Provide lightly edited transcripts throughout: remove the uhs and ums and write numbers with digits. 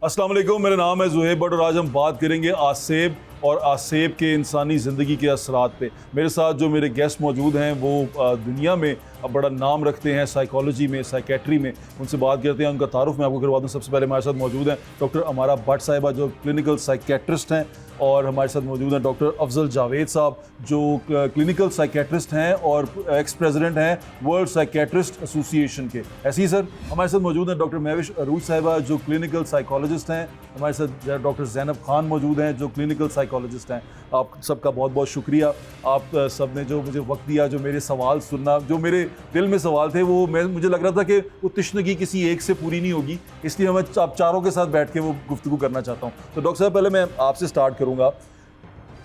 अस्सलाम वालेकुम, मेरा नाम है ज़ुहैब भट्ट और आज हम बात करेंगे आसेब और आसेब के इंसानी ज़िंदगी के असरात पे। मेरे साथ जो मेरे गेस्ट मौजूद हैं वो दुनिया में अब बड़ा नाम रखते हैं साइकोलॉजी में, साइकेट्री में। उनसे बात करते हैं, उनका तारुफ मैं आपको करवा दूँ। सबसे पहले हमारे साथ मौजूद हैं डॉक्टर अमारा भट्ट साहिबा जो क्लिनिकल साइकेट्रिस्ट हैं, और हमारे साथ मौजूद हैं डॉक्टर अफजल जावेद साहब जो क्लिनिकल साइकेट्रिस्ट हैं और एक्स प्रेसिडेंट हैं वर्ल्ड साइकेट्रिस्ट एसोसिएशन के। ऐसे ही सर हमारे साथ मौजूद हैं डॉक्टर महविश अरूज साहिबा जो क्लिनिकल साइकोलॉजिस्ट हैं। हमारे साथ डॉक्टर ज़ैनब खान मौजूद हैं जो क्लिनिकल साइकोलॉजिस्ट हैं। आप सबका बहुत बहुत शुक्रिया, आप सब ने जो मुझे वक्त दिया, जो मेरे सवाल सुनना, जो मेरे दिल में सवाल थे वो मुझे लग रहा था कि वो तशनगी किसी एक से पूरी नहीं होगी, इसलिए मैं आप चारों के साथ बैठ के वो गुफ्तगू करना चाहता हूँ। तो डॉक्टर साहब पहले मैं आपसे स्टार्ट करूँगा।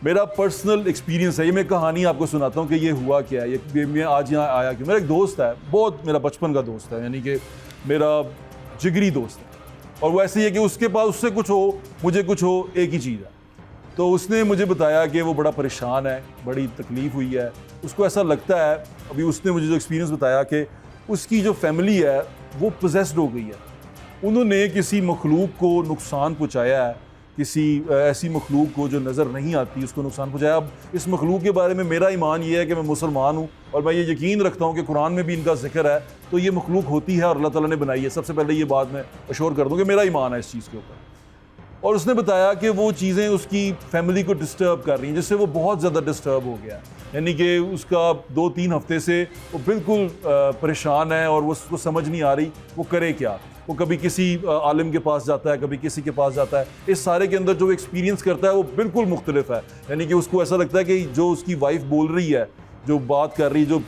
मेरा पर्सनल एक्सपीरियंस है, ये मैं कहानी आपको सुनाता हूँ कि ये हुआ क्या है, ये मैं आज यहाँ आया क्यों। मेरा एक दोस्त है, बहुत मेरा बचपन का दोस्त है, यानी कि मेरा जिगरी दोस्त है, और वो ऐसे ही है कि उसके पास उससे कुछ हो मुझे कुछ हो एक ही चीज़ है। तो उसने मुझे बताया कि वो बड़ा परेशान है, बड़ी तकलीफ़ हुई है, उसको ऐसा लगता है, अभी उसने मुझे जो एक्सपीरियंस बताया कि उसकी जो फैमिली है वो पोजेस्ड हो गई है। उन्होंने किसी मखलूक को नुकसान पहुँचाया है, किसी ऐसी मखलूक को जो नज़र नहीं आती उसको नुकसान पहुँचाया। अब इस मखलूक के बारे में मेरा ईमान ये है कि मैं मुसलमान हूँ और मैं ये यकीन रखता हूँ कि कुरान में भी इनका जिक्र है, तो ये मखलूक होती है और अल्लाह ताला ने बनाई है। सबसे पहले ये बात मैं अश्योर कर दूँ कि मेरा ईमान है इस चीज़ के ऊपर। और उसने बताया कि वो चीज़ें उसकी फैमिली को डिस्टर्ब कर रही हैं, जिससे वो बहुत ज़्यादा डिस्टर्ब हो गया, यानी कि उसका 2-3 हफ्ते से वो बिल्कुल परेशान है और वो उसको समझ नहीं आ रही वो करे क्या। वो कभी किसी आलिम के पास जाता है, कभी किसी के पास जाता है। इस सारे के अंदर जो एक्सपीरियंस करता है वो बिल्कुल मुख्तलिफ है, यानी कि उसको ऐसा लगता है कि जो उसकी वाइफ बोल रही है, जो बात कर रही है, जो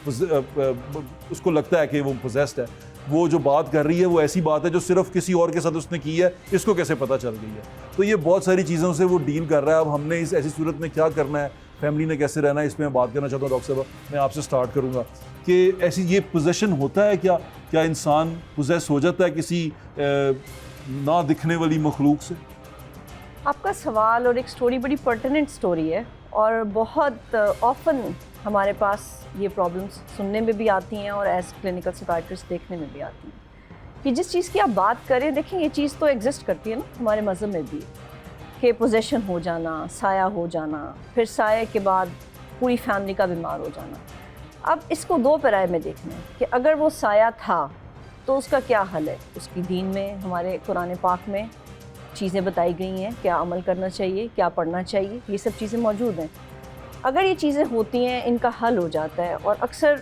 उसको लगता है कि वो पोजेस्ड है, वो जो बात कर रही है वो ऐसी बात है जो सिर्फ किसी और के साथ उसने की है, इसको कैसे पता चल गई है। तो ये बहुत सारी चीज़ों से वो डील कर रहा है। अब हमने इस ऐसी सूरत में क्या करना है, फैमिली ने कैसे रहना है, इस पर मैं बात करना चाहता हूँ। डॉक्टर साहब मैं आपसे स्टार्ट करूँगा कि ऐसी ये पोजेशन होता है क्या, क्या इंसान पोजेस हो जाता है किसी ना दिखने वाली मखलूक से? आपका सवाल और एक स्टोरी बड़ी पर्टिनेंट स्टोरी है, और बहुत ऑफन हमारे पास ये प्रॉब्लम्स सुनने में भी आती हैं और एज क्लिनिकल साइकियाट्रिस्ट देखने में भी आती हैं कि जिस चीज़ की आप बात करें, देखें ये चीज़ तो एग्जिस्ट करती है ना हमारे मज़हब में भी, कि पोजेशन हो जाना, साया हो जाना, फिर साये के बाद पूरी फैमिली का बीमार हो जाना। अब इसको दो पैराए में देखना है कि अगर वो साया था तो उसका क्या हल है। उसकी दीन में, हमारे कुरान पाक में चीज़ें बताई गई हैं, क्या अमल करना चाहिए, क्या पढ़ना चाहिए, ये सब चीज़ें मौजूद हैं। अगर ये चीज़ें होती हैं, इनका हल हो जाता है, और अक्सर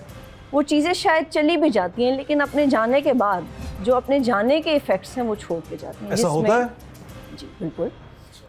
वो चीज़ें शायद चली भी जाती हैं, लेकिन अपने जाने के बाद जो अपने जाने के इफ़ेक्ट्स हैं वो छोड़ के जाती हैं। ऐसा होता है? जी बिल्कुल।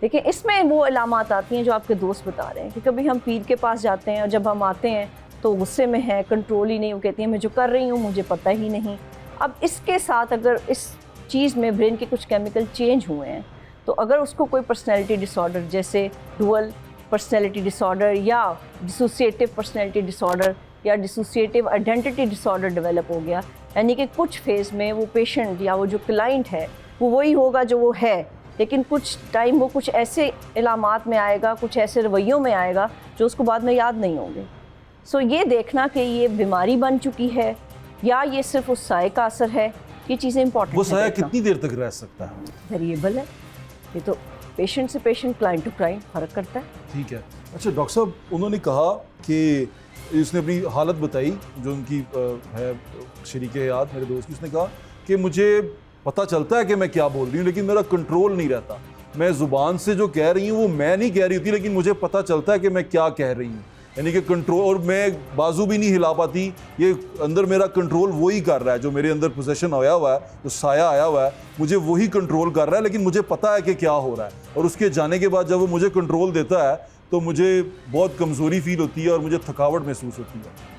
देखिए इसमें वो अलामात आती हैं जो आपके दोस्त बता रहे हैं कि कभी हम पीर के पास जाते हैं और जब हम आते हैं तो गुस्से में है, कंट्रोल ही नहीं, वो कहती हैं मैं जो कर रही हूँ मुझे पता ही नहीं। अब इसके साथ अगर इस चीज़ में ब्रेन के कुछ केमिकल चेंज हुए हैं, तो अगर उसको कोई पर्सनैलिटी डिसऑर्डर जैसे डुअल पर्सनैलिटी डिसऑर्डर या डिसोसिएटिव पर्सनैलिटी डिसऑर्डर या डिसोसिएटिव आइडेंटिटी डिसऑर्डर डेवलप हो गया, यानी कि कुछ फेज़ में वो पेशेंट या वो जो क्लाइंट है वो वही होगा जो वो है, लेकिन कुछ टाइम वो कुछ ऐसे इलामात में आएगा, कुछ ऐसे रवैयों में आएगा जो उसको बाद में याद नहीं होंगे। सो ये देखना कि ये बीमारी बन चुकी है या ये सिर्फ उस साये का असर है, ये चीज़ें इंपॉर्टेंट। वो साया कितनी देर तक रह सकता है? वेरिएबल है, ये तो पेशेंट से पेशेंट, क्लाइंट टू क्लाइंट फ़र्क करता है। ठीक है। अच्छा डॉक्टर साहब, उन्होंने कहा कि उसने अपनी हालत बताई जो उनकी है शरीके हयात मेरे दोस्त की। उसने कहा कि मुझे पता चलता है कि मैं क्या बोल रही हूँ लेकिन मेरा कंट्रोल नहीं रहता। मैं ज़ुबान से जो कह रही हूँ वो मैं नहीं कह रही होती, लेकिन मुझे पता चलता है कि मैं क्या कह रही हूँ, यानी कि कंट्रोल। और मैं बाजू भी नहीं हिला पाती, ये अंदर मेरा कंट्रोल वही कर रहा है जो मेरे अंदर पोजेशन आया हुआ है, जो साया आया हुआ है, मुझे वही कंट्रोल कर रहा है, लेकिन मुझे पता है कि क्या हो रहा है। और उसके जाने के बाद जब वो मुझे कंट्रोल देता है तो मुझे बहुत कमज़ोरी फील होती है और मुझे थकावट महसूस होती है।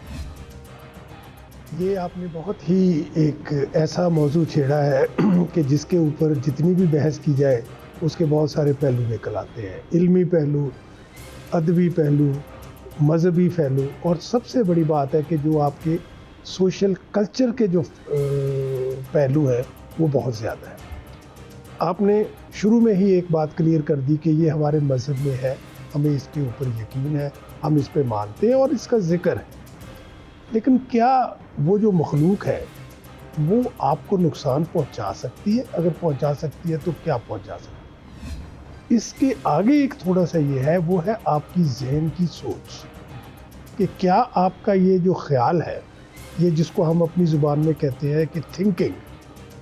ये आपने बहुत ही एक ऐसा मौजू छेड़ा है कि जिसके ऊपर जितनी भी बहस की जाए उसके बहुत सारे पहलू निकल आते हैं, इल्मी पहलू, अदबी पहलू, मजहबी पहलू, और सबसे बड़ी बात है कि जो आपके सोशल कल्चर के जो पहलू है वो बहुत ज़्यादा है। आपने शुरू में ही एक बात क्लियर कर दी कि ये हमारे मज़हब में है, हमें इसके ऊपर यकीन है, हम इस पे मानते हैं और इसका जिक्र है। लेकिन क्या वो जो मखलूक है वो आपको नुकसान पहुंचा सकती है, अगर पहुंचा सकती है तो क्या पहुंचा सकती है। इसके आगे एक थोड़ा सा ये है, वो है आपकी जहन की सोच, कि क्या आपका ये जो ख्याल है, ये जिसको हम अपनी ज़ुबान में कहते हैं कि थिंकिंग,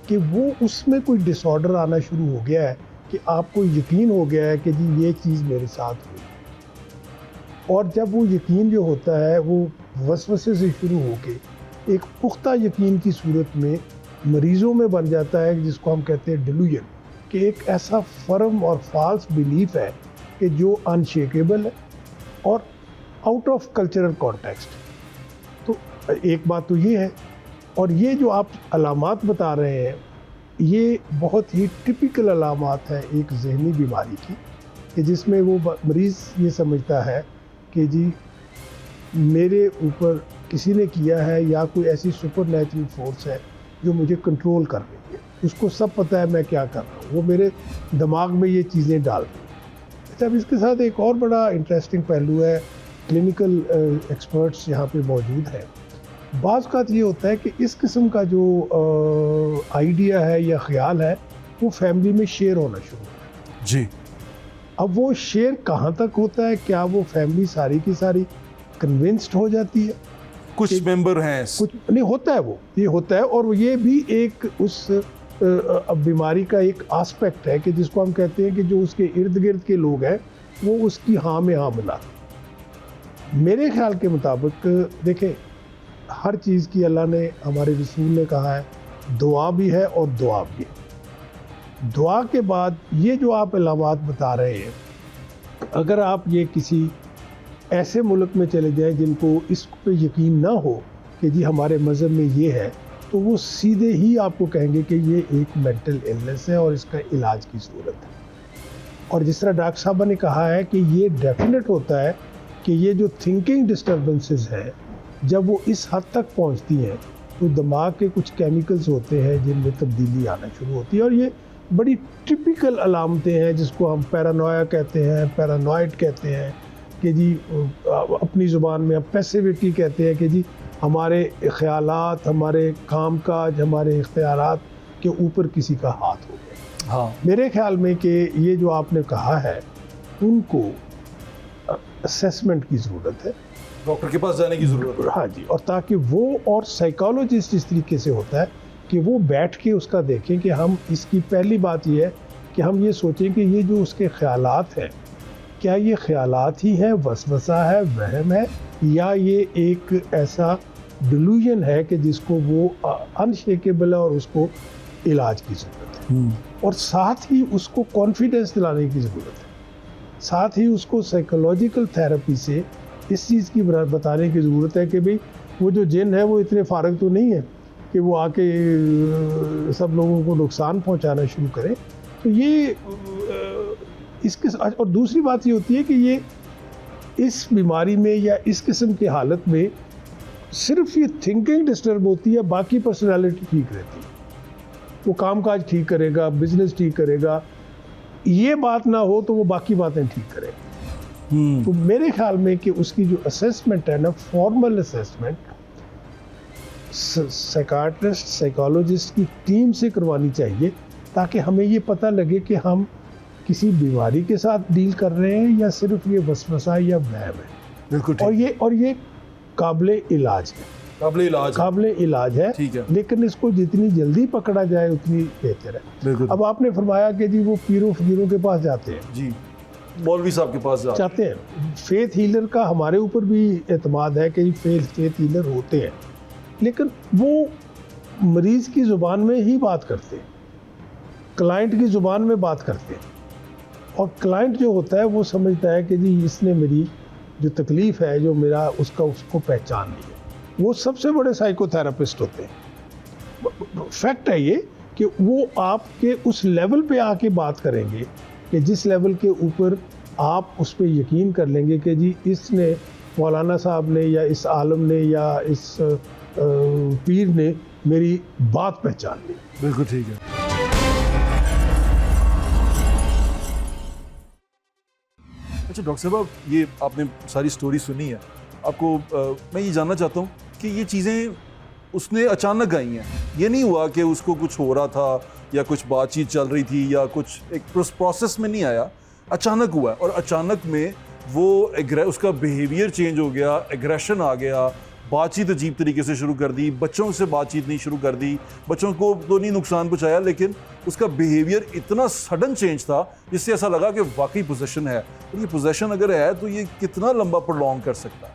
कि वो उसमें कोई डिसऑर्डर आना शुरू हो गया है, कि आपको यकीन हो गया है कि जी ये चीज़ मेरे साथ हुई। और जब वो यकीन जो होता है वो वसवसे से शुरू होके एक पुख्ता यकीन की सूरत में मरीज़ों में बन जाता है, जिसको हम कहते हैं डिल्यूजन, कि एक ऐसा फर्म और फाल्स बिलीफ है कि जो अनशेकेबल है और आउट ऑफ कल्चरल कॉन्टेक्स्ट। तो एक बात तो ये है, और ये जो आप अलामात बता रहे हैं, ये बहुत ही टिपिकल अलामात है एक जहनी बीमारी की, कि जिसमें वो मरीज़ ये समझता है कि जी मेरे ऊपर किसी ने किया है, या कोई ऐसी सुपर नेचुरल फोर्स है जो मुझे कंट्रोल कर रही है, उसको सब पता है मैं क्या कर रहा हूँ, वो मेरे दिमाग में ये चीज़ें डाल रही है। अच्छा, अब इसके साथ एक और बड़ा इंटरेस्टिंग पहलू है, क्लिनिकल एक्सपर्ट्स यहाँ पे मौजूद हैं। बाज़ औक़ात ये होता है कि इस किस्म का जो आइडिया है या ख़्याल है, वो फैमिली में शेयर होना शुरू होता है। जी। अब वो शेयर कहाँ तक होता है, क्या वो फैमिली सारी की सारी कन्विंस्ड हो जाती है? कुछ मेंबर हैं, कुछ नहीं होता है, वो ये होता है, और ये भी एक उस बीमारी का एक आस्पेक्ट है, कि जिसको हम कहते हैं कि जो उसके इर्द गिर्द के लोग हैं वो उसकी हाँ में हाँ मिलाते। मेरे ख्याल के मुताबिक देखें, हर चीज़ की अल्लाह ने, हमारे रसूल ने कहा है, दुआ भी है और दुआ भी है। दुआ के बाद ये जो आप अलामात बता रहे हैं, अगर आप ये किसी ऐसे मुल्क में चले जाएं जिनको इस पे यकीन ना हो कि जी हमारे मज़हब में ये है, तो वो सीधे ही आपको कहेंगे कि ये एक मेंटल इलनेस है और इसका इलाज की ज़रूरत है। और जिस तरह डॉक्टर साहबा ने कहा है कि ये डेफिनेट होता है कि ये जो थिंकिंग डिस्टर्बेंसेस हैं, जब वो इस हद तक पहुंचती हैं, तो दिमाग के कुछ केमिकल्स होते हैं जिनमें तब्दीली आना शुरू होती है, और ये बड़ी टिपिकल अलामतें हैं, जिसको हम पैरानोया कहते हैं, पैरानॉइड कहते हैं, कि जी अपनी ज़ुबान में अब पैसिविटी कहते हैं, कि जी हमारे ख़यालात, हमारे कामकाज, हमारे इख्तियारात के ऊपर किसी का हाथ हो गया। हाँ, मेरे ख्याल में कि ये जो आपने कहा है, उनको असेसमेंट की ज़रूरत है, डॉक्टर के पास जाने की ज़रूरत है। हाँ जी, और ताकि वो, और साइकोलॉजिस्ट इस तरीके से होता है कि वो बैठ के उसका देखें कि हम, इसकी पहली बात ये है कि हम ये सोचें कि ये जो उसके ख़यालात हैं, क्या ये ख़यालात ही हैं, वसवसा है, वहम है, या ये एक ऐसा डिल्यूजन है कि जिसको वो अनशेकेबल है और उसको इलाज की ज़रूरत है। और साथ ही उसको कॉन्फिडेंस दिलाने की ज़रूरत है, साथ ही उसको साइकोलॉजिकल थेरेपी से इस चीज़ की बताने की ज़रूरत है कि भाई वो जो जिन है वो इतने फारग तो नहीं है कि वो आके सब लोगों को नुकसान पहुंचाना शुरू करें। तो ये इसके, और दूसरी बात ये होती है कि ये इस बीमारी में या इस किस्म की हालत में सिर्फ ये थिंकिंग डिस्टर्ब होती है, बाकी पर्सनालिटी ठीक रहती है, वो कामकाज ठीक करेगा, बिजनेस ठीक करेगा, ये बात ना हो तो वो बाकी बातें ठीक करेगा। तो मेरे ख्याल में कि उसकी जो असेसमेंट है ना, फॉर्मल असेसमेंट साइकाट्रिस्ट, साइकोलॉजिस्ट की टीम से करवानी चाहिए, ताकि हमें ये पता लगे कि हम किसी बीमारी के साथ डील कर रहे हैं या सिर्फ ये वसवसा या वहम है। बिल्कुल। और ये काबिले इलाज है, काबिले इलाज है, ठीक है। लेकिन इसको जितनी जल्दी पकड़ा जाए उतनी बेहतर है। बिल्कुल। अब आपने फरमाया कि जी वो पीरों फकीरों के पास जाते हैं, जी, मौलवी साहब के पास जाते हैं। फेथ हीलर का हमारे ऊपर भी एतमाद है कि फेथ हीलर होते हैं, लेकिन वो मरीज़ की ज़ुबान में ही बात करते हैं, क्लाइंट की ज़ुबान में बात करते हैं, और क्लाइंट जो होता है वो समझता है कि जी इसने मेरी जो तकलीफ़ है, जो मेरा उसको पहचान ली है। वो सबसे बड़े साइकोथेरापिस्ट होते हैं। फैक्ट है ये कि वो आपके उस लेवल पे आके बात करेंगे कि जिस लेवल के ऊपर आप उस पर यकीन कर लेंगे कि जी इसने, मौलाना साहब ने या इस आलम ने या इस पीर ने मेरी बात पहचान ली। बिल्कुल ठीक है। अच्छा डॉक्टर साहब, ये आपने सारी स्टोरी सुनी है, आपको मैं ये जानना चाहता हूँ कि ये चीज़ें उसने अचानक आई हैं। ये नहीं हुआ कि उसको कुछ हो रहा था या कुछ बातचीत चल रही थी या कुछ एक प्रोसेस में नहीं आया, अचानक हुआ है। और अचानक में वो उसका बिहेवियर चेंज हो गया, एग्रेशन आ गया, बातचीत अजीब तरीके से शुरू कर दी, बच्चों से बातचीत नहीं शुरू कर दी, बच्चों को तो नहीं नुकसान पहुंचाया, लेकिन उसका बिहेवियर इतना सडन चेंज था जिससे ऐसा लगा कि वाकई पोजेशन है। और ये पोजेशन अगर है तो ये कितना लंबा प्रोलॉन्ग कर सकता है?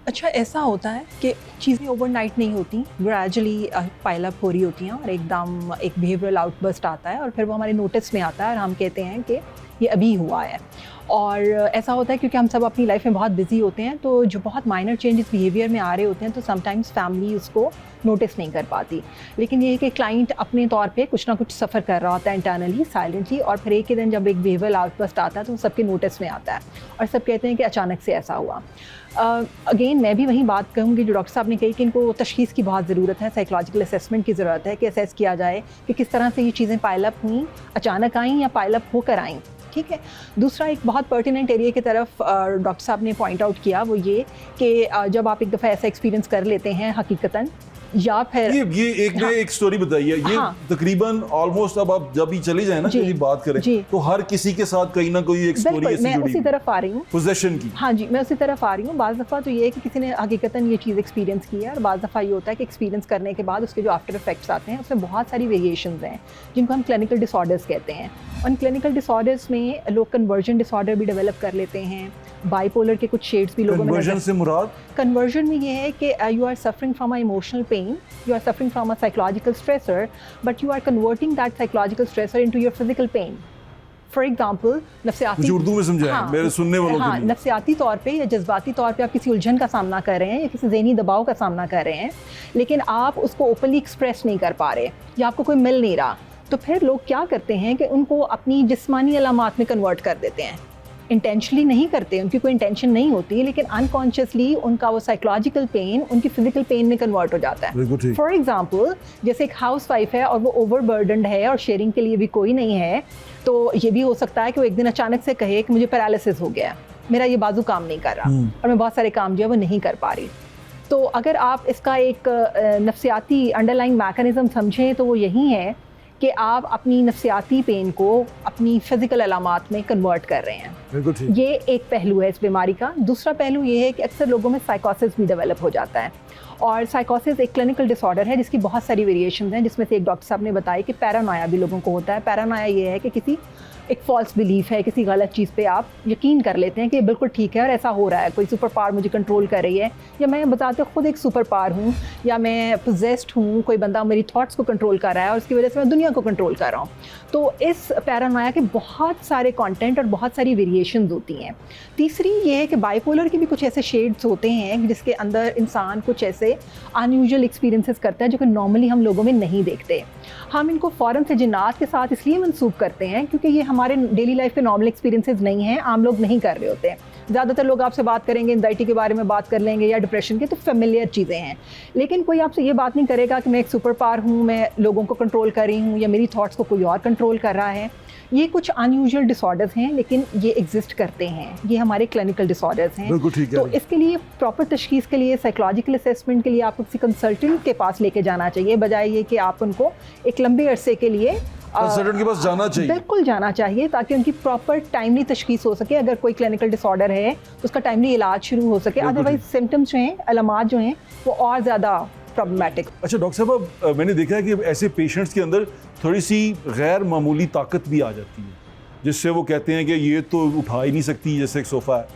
अच्छा, ऐसा होता है कि चीज़ें ओवरनाइट नहीं होती, ग्रेजुअली पाइल अप हो रही होती हैं और एकदम एक बिहेवियरल आउटबर्स्ट आता है और फिर वो हमारे नोटिस में आता है और हम कहते हैं कि ये अभी हुआ है। और ऐसा होता है क्योंकि हम सब अपनी लाइफ में बहुत बिजी होते हैं, तो जो बहुत माइनर चेंजेस बिहेवियर में आ रहे होते हैं तो समटाइम्स फैमिली उसको नोटिस नहीं कर पाती। लेकिन ये है कि क्लाइंट अपने तौर पे कुछ ना कुछ सफ़र कर रहा होता है इंटरनली साइलेंटली, और फिर एक ही दिन जब एक बिहेवियरल आउटबर्स्ट आता है तो सबके नोटिस में आता है और सब कहते हैं कि अचानक से ऐसा हुआ। अगेन मैं भी वही बात कहूँगी जो डॉक्टर साहब ने कही कि इनको तशख़ीस की बहुत ज़रूरत है, साइकोलॉजिकल असेसमेंट की ज़रूरत है कि असेस किया जाए कि किस तरह से ये चीज़ें पाइल अप हुई, अचानक आईं या पाइल अप होकर आईं। ठीक है। दूसरा एक बहुत पर्टिनेंट एरिया की तरफ डॉक्टर साहब ने पॉइंट आउट किया, वो ये कि जब आप एक दफ़ा ऐसा एक्सपीरियंस कर लेते हैं हकीकतन, या फिर ये एक हाँ, एक स्टोरी बताइए। ये हाँ, तकरीबन ऑलमोस्ट अब आप जब भी चली जाए ना कि बात करें तो हर किसी के साथ कहीं ना कोई एक स्टोरी ऐसी मैं जुड़ी उसी तरफ आ रही हूँ पोजेशन की। हाँ जी, मैं उसी तरफ आ रही हूँ। बाज़ दफ़ा तो ये है कि किसी ने हकीकतन ये चीज़ एक्सपीरियंस की है, और बाज़ दफ़ा ये होता है कि एक्सपीरियंस करने के बाद उसके जो आफ्टर इफेक्ट्स आते हैं उसमें बहुत सारी वेरिएशंस हैं जिनको हम क्लिनिकल डिसऑर्डर्स कहते हैं। उन क्लिनिकल डिसऑर्डर्स में लोग कन्वर्जन डिसऑर्डर भी डेवलप कर लेते हैं, बाइपोलर के कुछ शेड्स भी लोगों में। कन्वर्जन से मुराद? कन्वर्जन में ये है कि you are suffering from a emotional pain, you are suffering from a psychological stressor, but you are converting that psychological stressor into your physical pain. For example नफ्सियाती, उर्दू में समझाएं मेरे सुनने वालों के लिए। नफ्सियाती तौर पे या जज्बाती तौर पे आप किसी उलझन का सामना कर रहे हैं या किसी ज़हनी दबाव का सामना कर रहे हैं, लेकिन आप उसको ओपनली एक्सप्रेस नहीं कर पा रहे या आपको कोई मिल नहीं रहा, तो फिर लोग क्या करते हैं कि उनको अपनी जिस्मानी अलामात में कन्वर्ट कर देते हैं। इंटेंशनली नहीं करते, उनकी कोई इंटेंशन नहीं होती, लेकिन अनकॉन्शियसली उनका वो साइकोलॉजिकल पेन उनकी फिजिकल पेन में कन्वर्ट हो जाता है। फॉर एग्जाम्पल, जैसे एक हाउस वाइफ है और वो ओवरबर्डनड है और शेयरिंग के लिए भी कोई नहीं है, तो ये भी हो सकता है कि वो एक दिन अचानक से कहे कि मुझे पैरालिसिस हो गया, मेरा ये बाजू काम नहीं कर रहा और मैं बहुत सारे काम जो है वो नहीं कर पा रही। तो अगर आप इसका एक नफ्सियाती अंडरलाइंग मैकेनिज्म समझें तो वो यही है कि आप अपनी नफ्सियाती पेन को अपनी फिजिकल अलामात में कन्वर्ट कर रहे हैं। ये एक पहलू है इस बीमारी का। दूसरा पहलू ये है कि अक्सर लोगों में साइकोसिस भी डेवलप हो जाता है, और साइकोसिस एक क्लिनिकल डिसऑर्डर है जिसकी बहुत सारी वेरिएशंस हैं, जिसमें से एक डॉक्टर साहब ने बताया कि पैरानोया भी लोगों को होता है। पैरानोया ये है कि किसी एक फॉल्स बिलीफ है, किसी गलत चीज़ पे आप यकीन कर लेते हैं कि ये बिल्कुल ठीक है और ऐसा हो रहा है, कोई सुपर पावर मुझे कंट्रोल कर रही है, या मैं बताते खुद एक सुपर पावर हूँ, या मैं पोजेस्ड हूँ, कोई बंदा मेरी थॉट्स को कंट्रोल कर रहा है और उसकी वजह से मैं दुनिया को कंट्रोल कर रहा हूँ। तो इस पैरानोया के बहुत सारे कंटेंट और बहुत सारी वेरिएशंस होती हैं। तीसरी ये है कि बाइपोलर के भी कुछ ऐसे शेड्स होते हैं जिसके अंदर इंसान कुछ ऐसे अनयूजुअल एक्सपीरियंसेस करता है जो कि नॉर्मली हम लोगों में नहीं देखते। हम इनको फ़ौरन से जिन्नात के साथ इसलिए मंसूब करते हैं क्योंकि ये हमारे डेली लाइफ के नॉर्मल एक्सपीरियंसेस नहीं हैं, आम लोग नहीं कर रहे होते हैं। ज़्यादातर लोग आपसे बात करेंगे एंजाइटी के बारे में बात कर लेंगे या डिप्रेशन के, तो फेमिलियर चीज़ें हैं, लेकिन कोई आपसे ये बात नहीं करेगा कि मैं एक सुपर पावर हूँ, मैं लोगों को कंट्रोल कर रही हूँ या मेरी थॉट्स को कोई और कंट्रोल कर रहा है। ये कुछ अनयूजुअल डिसऑर्डर्स हैं, लेकिन ये एग्जिस्ट करते हैं, ये हमारे क्लिनिकल डिसऑर्डर्स हैं। तो इसके लिए प्रॉपर तशखीस के लिए, साइकोलॉजिकल असेसमेंट के लिए आपको किसी कंसल्टेंट के पास लेके जाना चाहिए, बजाय ये कि आप उनको एक लंबे अरसे के लिए कंसल्टेंट के पास जाना चाहिए। बिल्कुल जाना चाहिए, ताकि उनकी प्रॉपर टाइमली तशखीस हो सके। अगर कोई क्लिनिकल डिसऑर्डर है तो उसका टाइमली इलाज शुरू हो सके, अदरवाइज सिम्टम्स जो हैं, अलामात जो हैं, वो और ज़्यादा प्रॉब्लमैटिक। अच्छा डॉक्टर साहब, मैंने देखा है कि ऐसे पेशेंट्स के अंदर थोड़ी सी गैर मामूली ताकत भी आ जाती है, जिससे वो कहते हैं कि ये तो उठा ही नहीं सकती, जैसे एक सोफ़ा है,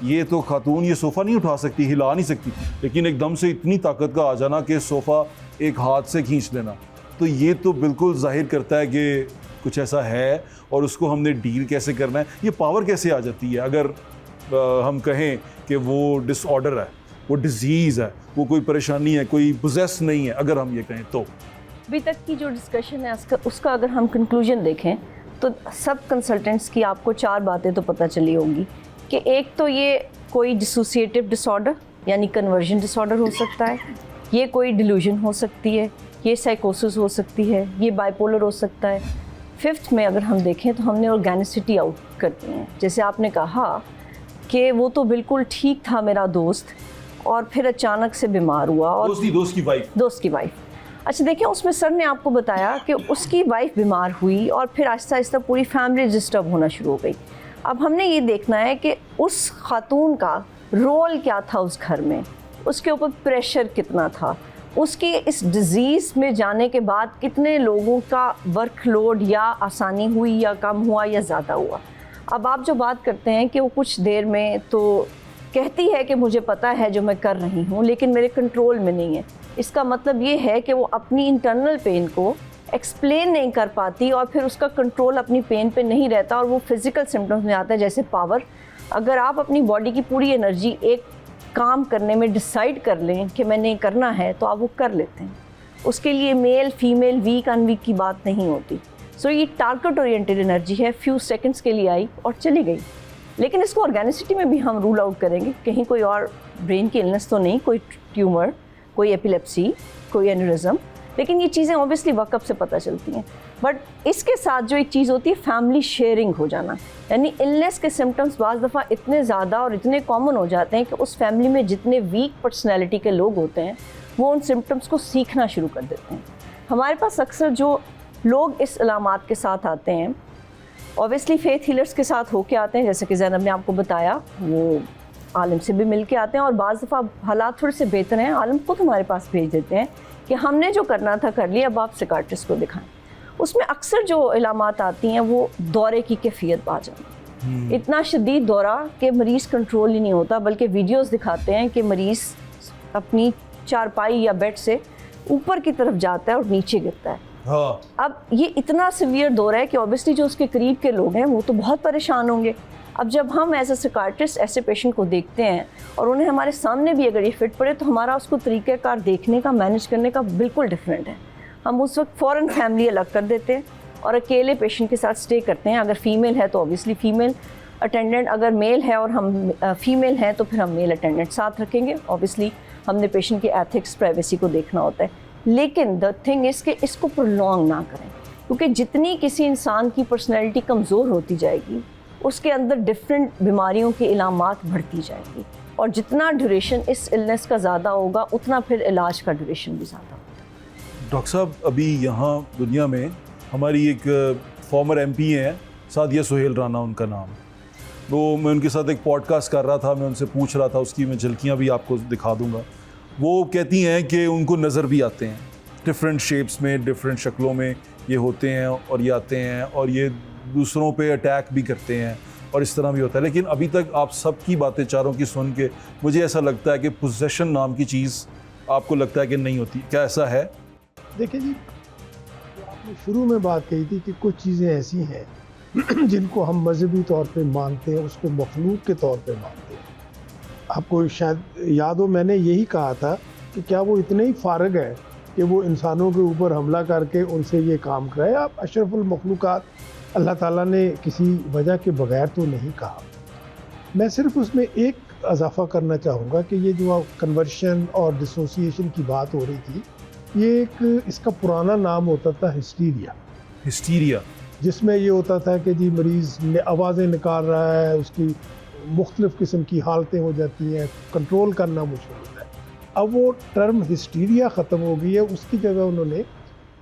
ये तो खातून ये सोफ़ा नहीं उठा सकती, हिला नहीं सकती, लेकिन एकदम से इतनी ताकत का आ जाना कि सोफ़ा एक हाथ से खींच लेना, तो ये तो बिल्कुल जाहिर करता है कि कुछ ऐसा है और उसको हमने डील कैसे करना है। ये पावर कैसे आ जाती है अगर हम कहें कि वो डिसऑर्डर है, वो डिजीज़ है, वो कोई परेशानी है, कोई पोजेस नहीं है, अगर हम ये कहें तो? अभी तक की जो डिस्कशन है उसका अगर हम कंक्लूजन देखें तो सब कंसल्टेंट्स की आपको 4 बातें तो पता चली होंगी कि एक तो ये कोई डिसोसिएटिव डिसऑर्डर यानी कन्वर्जन डिसऑर्डर हो सकता है, ये कोई डिल्यूजन हो सकती है, ये साइकोसिस हो सकती है, ये बाइपोलर हो सकता है। 5th में अगर हम देखें तो हमने ऑर्गेनिसिटी आउट करती हैं। जैसे आपने कहा कि वो तो बिल्कुल ठीक था मेरा दोस्त और फिर अचानक से बीमार हुआ और दोस्त की वाइफ। अच्छा देखिए, उसमें सर ने आपको बताया कि उसकी वाइफ बीमार हुई और फिर आहिस्ता आहिस्ता पूरी फैमिली डिस्टर्ब होना शुरू हो गई। अब हमने ये देखना है कि उस खातून का रोल क्या था उस घर में, उसके ऊपर प्रेशर कितना था, उसके इस डिज़ीज़ में जाने के बाद कितने लोगों का वर्कलोड या आसानी हुई या कम हुआ या ज़्यादा हुआ। अब आप जो बात करते हैं कि वो कुछ देर में तो कहती है कि मुझे पता है जो मैं कर रही हूँ लेकिन मेरे कंट्रोल में नहीं है, इसका मतलब ये है कि वो अपनी इंटरनल पेन को एक्सप्लेन नहीं कर पाती और फिर उसका कंट्रोल अपनी पेन पे नहीं रहता और वो फिज़िकल सिम्टम्स में आता है, जैसे पावर। अगर आप अपनी बॉडी की पूरी एनर्जी एक काम करने में डिसाइड कर लें कि मैंने करना है तो आप वो कर लेते हैं। उसके लिए मेल फीमेल वीक अनवीक की बात नहीं होती। सो ये टारगेट ओरिएंटेड एनर्जी है, फ्यू सेकंड्स के लिए आई और चली गई। लेकिन इसको ऑर्गेनिसिटी में भी हम रूल आउट करेंगे, कहीं कोई और ब्रेन की इलनेस तो नहीं, कोई ट्यूमर, कोई एपिलेप्सी, कोई एन्यूरिज्म, लेकिन ये चीज़ें ऑब्वियसली वर्कअप से पता चलती हैं। बट इसके साथ जो एक चीज़ होती है फैमिली शेयरिंग हो जाना, यानी इलनेस के सिम्टम्स बाज़ दफ़ा इतने ज़्यादा और इतने कॉमन हो जाते हैं कि उस फैमिली में जितने वीक पर्सनैलिटी के लोग होते हैं वो उन सिम्टम्स को सीखना शुरू कर देते हैं। हमारे पास अक्सर जो लोग इस अलामात के साथ आते हैं ऑब्वियसली फेथ हीलर्स के साथ होके आते हैं, जैसे कि ज़ैनब ने आपको बताया, वो आलिम से भी मिल के आते हैं और बाज़ दफ़ा हालात थोड़े से बेहतर हैं, आलिम खुद हमारे पास भेज देते हैं कि हमने जो करना था कर लिया, अब आप साइकियाट्रिस्ट को दिखाएं। उसमें अक्सर जो इलामात आती हैं वो दौरे की कैफियत आ जाना, इतना शदीद दौरा कि मरीज़ कंट्रोल ही नहीं होता, बल्कि वीडियोस दिखाते हैं कि मरीज़ अपनी चारपाई या बेड से ऊपर की तरफ जाता है और नीचे गिरता है। हाँ। अब ये इतना सीवियर दौरा है कि ऑब्वियसली जो उसके करीब के लोग हैं वो तो बहुत परेशान होंगे। अब जब हम एज अ साइकियाट्रिस्ट ऐसे पेशेंट को देखते हैं और उन्हें हमारे सामने भी अगर ये फिट पड़े तो हमारा उसको तरीक़ाकार देखने का, मैनेज करने का बिल्कुल डिफरेंट है। हम उस वक्त फ़ौरन फैमिली अलग कर देते हैं और अकेले पेशेंट के साथ स्टे करते हैं। अगर फ़ीमेल है तो ऑब्वियसली फ़ीमेल अटेंडेंट, अगर मेल है और हम फीमेल हैं तो फिर हम मेल अटेंडेंट साथ रखेंगे। ऑब्वियसली हमने पेशेंट की एथिक्स, प्राइवेसी को देखना होता है। लेकिन द थिंग इज़ कि इसको प्रोलॉन्ग ना करें, क्योंकि जितनी किसी इंसान की पर्सनैलिटी कमज़ोर होती जाएगी उसके अंदर डिफरेंट बीमारियों की इलामात बढ़ती जाएगी और जितना ड्यूरेशन इस इलनेस का ज़्यादा होगा उतना फिर इलाज का ड्यूरेशन भी ज़्यादा होगा। डॉक्टर साहब, अभी यहाँ दुनिया में हमारी एक फॉर्मर MP हैं, सादिया सुहेल राना उनका नाम, वो मैं उनके साथ एक पॉडकास्ट कर रहा था, मैं उनसे पूछ रहा था, उसकी मैं झलकियाँ भी आपको दिखा दूँगा। वो कहती हैं कि उनको नज़र भी आते हैं डिफरेंट शेप्स में, डिफरेंट शक्लों में ये होते हैं और ये आते हैं और ये दूसरों पे अटैक भी करते हैं और इस तरह भी होता है। लेकिन अभी तक आप सबकी बातें चारों की सुन के मुझे ऐसा लगता है कि पोजेशन नाम की चीज़ आपको लगता है कि नहीं होती, क्या ऐसा है? देखिए जी, आपने शुरू में बात कही थी कि कुछ चीज़ें ऐसी हैं जिनको हम मजहबी तौर पे मानते हैं, उसको मखलूक के तौर पे मानते हैं। आपको शायद याद हो, मैंने यही कहा था कि क्या वो इतने ही फारग है कि वो इंसानों के ऊपर हमला करके उनसे ये काम कराए। आप अशरफुल मखलूक़ात अल्लाह ताला ने किसी वजह के बगैर तो नहीं कहा। मैं सिर्फ उसमें एक इजाफा करना चाहूँगा कि ये जो कन्वर्शन और डिसोसिएशन की बात हो रही थी, ये एक इसका पुराना नाम होता था हिस्टीरिया, जिसमें ये होता था कि जी मरीज़ ने आवाज़ें निकाल रहा है, उसकी मुख्तलिफ़ किस्म की हालतें हो जाती हैं, कंट्रोल करना मुश्किल होता है। अब वो टर्म हिस्टीरिया ख़त्म हो गई है, उसकी जगह उन्होंने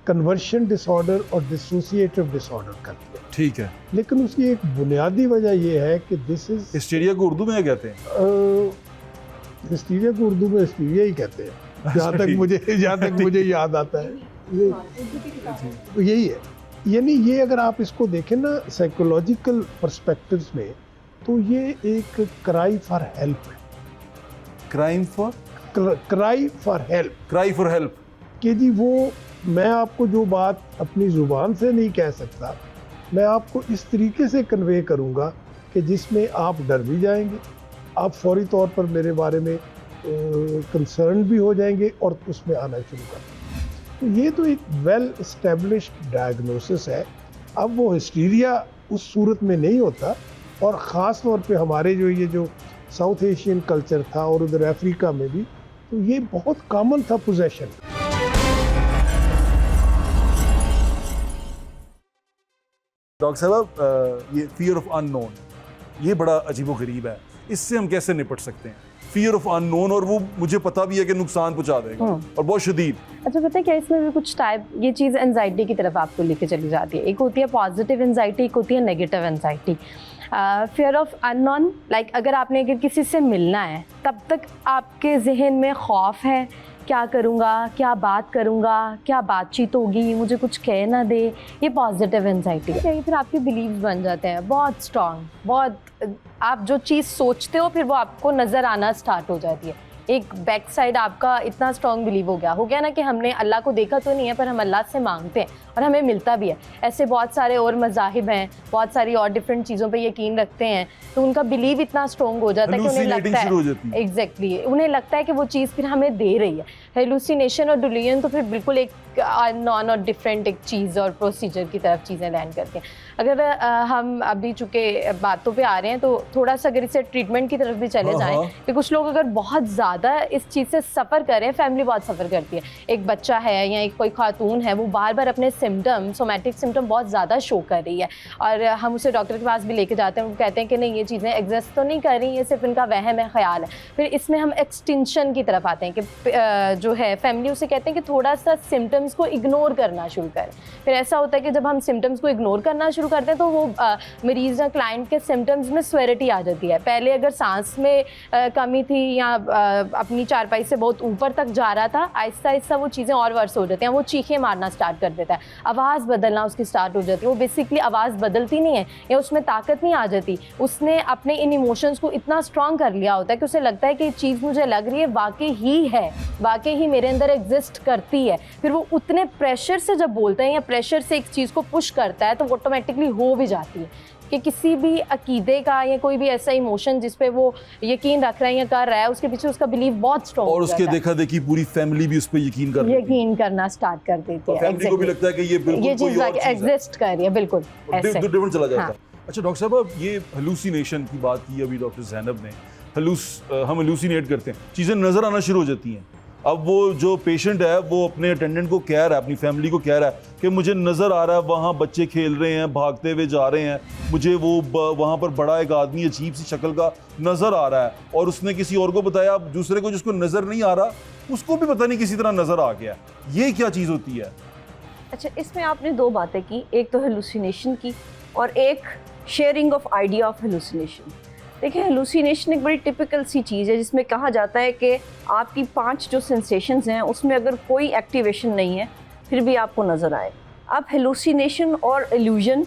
कन्वर्शन डिसऑर्डर और डिसोसिएटिव डिसऑर्डर कर दिया। ठीक है, लेकिन उसकी एक बुनियादी वजह ये है कि दिस इज़ हिस्टीरिया को उर्दू में क्या कहते हैं? हिस्टीरिया को उर्दू में हिस्टीरिया ही कहते हैं, जहाँ तक मुझे याद आता है ये यही है। यानी ये अगर आप इसको देखें ना साइकोलॉजिकल पर्सपेक्टिव्स में, तो ये एक क्राई फॉर हेल्प है। क्राई फॉर हेल्प कि जी वो, मैं आपको जो बात अपनी ज़ुबान से नहीं कह सकता, मैं आपको इस तरीके से कन्वे करूँगा कि जिसमें आप डर भी जाएंगे, आप फौरी तौर पर मेरे बारे में कंसर्न भी हो जाएंगे और उसमें आना शुरू कर देंगे। तो ये तो एक वेल एस्टेब्लिश्ड डायग्नोसिस है। अब वो हिस्टीरिया उस सूरत में नहीं होता, और ख़ास तौर पे हमारे जो साउथ एशियन कल्चर था और उधर अफ्रीका में भी, तो ये बहुत कॉमन था पोजेशन। डॉक्टर साहब, ये फियर ऑफ अननोन, ये बड़ा अजीबोगरीब है, इससे हम कैसे निपट सकते हैं? फियर ऑफ अननोन, और वो मुझे पता भी है कि नुकसान पहुंचा देगा और बहुत शदीद। अच्छा पता है क्या, इसमें भी कुछ टाइप ये चीज़ एंजाइटी की तरफ आपको लेके चली जाती है। एक होती है पॉजिटिव एंजाइटी, एक होती है negative anxiety. Fear of unknown, like अगर आपने अगर किसी से मिलना है तब तक आपके जहन में खौफ है, क्या करूँगा, क्या बात करूँगा, क्या बातचीत होगी, मुझे कुछ कह ना दे, ये पॉजिटिव एंजाइटी है। फिर आपके बिलीव्स बन जाते हैं बहुत स्ट्रॉन्ग, बहुत आप जो चीज़ सोचते हो फिर वो आपको नज़र आना स्टार्ट हो जाती है। एक बैक साइड आपका इतना स्ट्रॉन्ग बिलीव हो गया ना कि हमने अल्लाह को देखा तो नहीं है पर हम अल्लाह से मांगते हैं और हमें मिलता भी है। ऐसे बहुत सारे और मज़ाहिब हैं, बहुत सारी और डिफरेंट चीज़ों पे यकीन रखते हैं, तो उनका बिलीव इतना स्ट्रॉन्ग हो जाता है कि उन्हें लगता है एग्जैक्टली उन्हें लगता है कि वो चीज़ फिर हमें दे रही है। हेलुसिनेशन और डिल्यूजन तो फिर बिल्कुल एक नॉन और डिफरेंट एक चीज़ और प्रोसीजर की तरफ चीज़ें लैंड करती हैं। अगर हम अभी चूँकि बातों पे आ रहे हैं तो थोड़ा सा अगर इसे ट्रीटमेंट की तरफ भी चले जाएँ कि कुछ लोग अगर बहुत ज़्यादा इस चीज़ से सफ़र करें, फैमिली बहुत सफ़र करती है, एक बच्चा है या एक कोई खातून है वो बार बार अपने सिम्टम, सोमैटिक सिम्टम बहुत ज़्यादा शो कर रही है और हम उसे डॉक्टर के पास भी लेके जाते हैं, वो कहते हैं कि नहीं ये चीज़ें एग्जिस्ट तो नहीं कर रही, ये सिर्फ इनका वहम है, ख्याल है। फिर इसमें हम एक्सटेंशन की तरफ आते हैं कि जो है फैमिली उसे कहते हैं कि थोड़ा सा सिम्टम्स को इग्नोर करना शुरू करें। फिर ऐसा होता है कि जब हम सिम्टम्स को इग्नोर करना शुरू करते हैं तो वो मरीज़ या क्लाइंट के सिम्टम्स में स्वेरिटी आ जाती है। पहले अगर सांस में कमी थी या अपनी चारपाई से बहुत ऊपर तक जा रहा था, आहिस्ता आहिस्ता वो चीज़ें और वर्स हो जाती हैं, वो चीखें मारना स्टार्ट कर देता है, आवाज़ बदलना उसकी स्टार्ट हो जाती है। वो बेसिकली आवाज़ बदलती नहीं है या उसमें ताकत नहीं आ जाती, उसने अपने इन इमोशंस को इतना स्ट्रॉन्ग कर लिया होता है कि उसे लगता है कि ये चीज़ मुझे लग रही है वाकई ही है, वाकई ही मेरे अंदर एग्जिस्ट करती है। फिर वो उतने प्रेशर से जब बोलते हैं या प्रेशर से एक चीज़ को पुश करता है तो ऑटोमेटिकली हो भी जाती है कि किसी भी अकीदे का या कोई भी ऐसा इमोशन जिस पे वो यकीन रख रहा है या कर रहा है उसके पीछे उसका बिलीव बहुत स्ट्रॉन्ग और उसके देखा देखी पूरी फैमिली भी उस पर यकीन करना स्टार्ट कर देती है। फैमिली को भी लगता है कि ये बिल्कुल ये चीज़ एग्जिस्ट कर रही है, बिल्कुल ऐसे डिफरेंट चला जाता है। अच्छा डॉक्टर साहब, अब ये हेलुसिनेशन की बात की अभी डॉक्टर ज़ैनब ने, हम हेलुसिनेट करते हैं, चीज़ें नज़र आना शुरू हो जाती हैं। अब वो जो पेशेंट है वो अपने अटेंडेंट को कह रहा है, अपनी फैमिली को कह रहा है कि मुझे नज़र आ रहा है वहाँ बच्चे खेल रहे हैं, भागते हुए जा रहे हैं, मुझे वो वहाँ पर बड़ा एक आदमी अजीब सी शक्ल का नज़र आ रहा है, और उसने किसी और को बताया, अब दूसरे को जिसको नज़र नहीं आ रहा उसको भी पता नहीं किसी तरह नज़र आ गया। ये क्या चीज़ होती है? अच्छा, इसमें आपने दो बातें की, एक तो हेलुसिनेशन की और एक sharing of idea of hallucination. देखिए, हेलुसिनेशन एक बड़ी टिपिकल सी चीज़ है जिसमें कहा जाता है कि आपकी 5 जो सेंसेशंस हैं उसमें अगर कोई एक्टिवेशन नहीं है फिर भी आपको नज़र आए। अब हेलुसिनेशन और इल्यूजन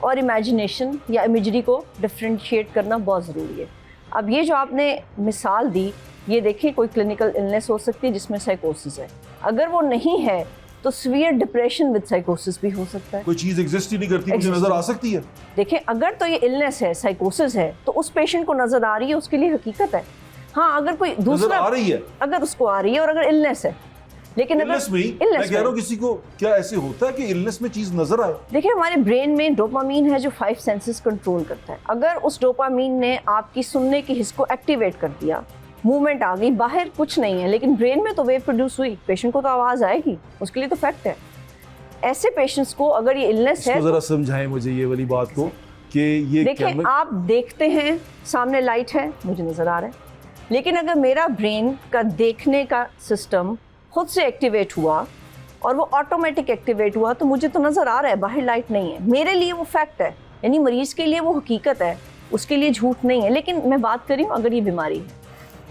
और इमेजिनेशन या इमेजरी को डिफ्रेंशिएट करना बहुत ज़रूरी है। अब ये जो आपने मिसाल दी, ये देखिए कोई क्लिनिकल इलनेस हो सकती है जिसमें साइकोसिस है, अगर वो नहीं है तो सीवियर डिप्रेशन विद साइकोसिस भी हो सकता है। कोई चीज़ एग्जिस्ट ही नहीं करती, मुझे नज़र आ सकती है। देखिए, अगर तो ये इलनेस है, साइकोसिस है, तो उस पेशेंट को नज़र आ रही है, उसके लिए हकीकत है। हाँ, अगर कोई दूसरा आ रही है, अगर उसको आ रही है और अगर इलनेस है, लेकिन इलनेस में मैं कह रहा हूँ किसी को क्या ऐसे होता है कि इलनेस में चीज़ नज़र आए? देखिए, हमारे ब्रेन में डोपामीन है जो 5 सेंसेस कंट्रोल करता है। अगर उस डोपामीन ने आपकी सुनने की हिस्स को एक्टिवेट कर दिया, मूवमेंट आ गई, बाहर कुछ नहीं है लेकिन ब्रेन में तो वेव प्रोड्यूस हुई, पेशेंट को तो आवाज़ आएगी, उसके लिए तो फैक्ट है। ऐसे पेशेंट्स को अगर ये इलनेस है, ज़रा समझाएं मुझे ये वाली बात को कि ये देखिए, आप देखते हैं सामने लाइट है, मुझे नज़र आ रहा है, लेकिन अगर मेरा ब्रेन का देखने का सिस्टम खुद से एक्टिवेट हुआ और वो ऑटोमेटिक एक्टिवेट हुआ तो मुझे तो नज़र आ रहा है, बाहर लाइट नहीं है, मेरे लिए वो फैक्ट है, यानी मरीज़ के लिए वो हकीकत है, उसके लिए झूठ नहीं है। लेकिन मैं बात कर रही हूँ अगर ये बीमारी है,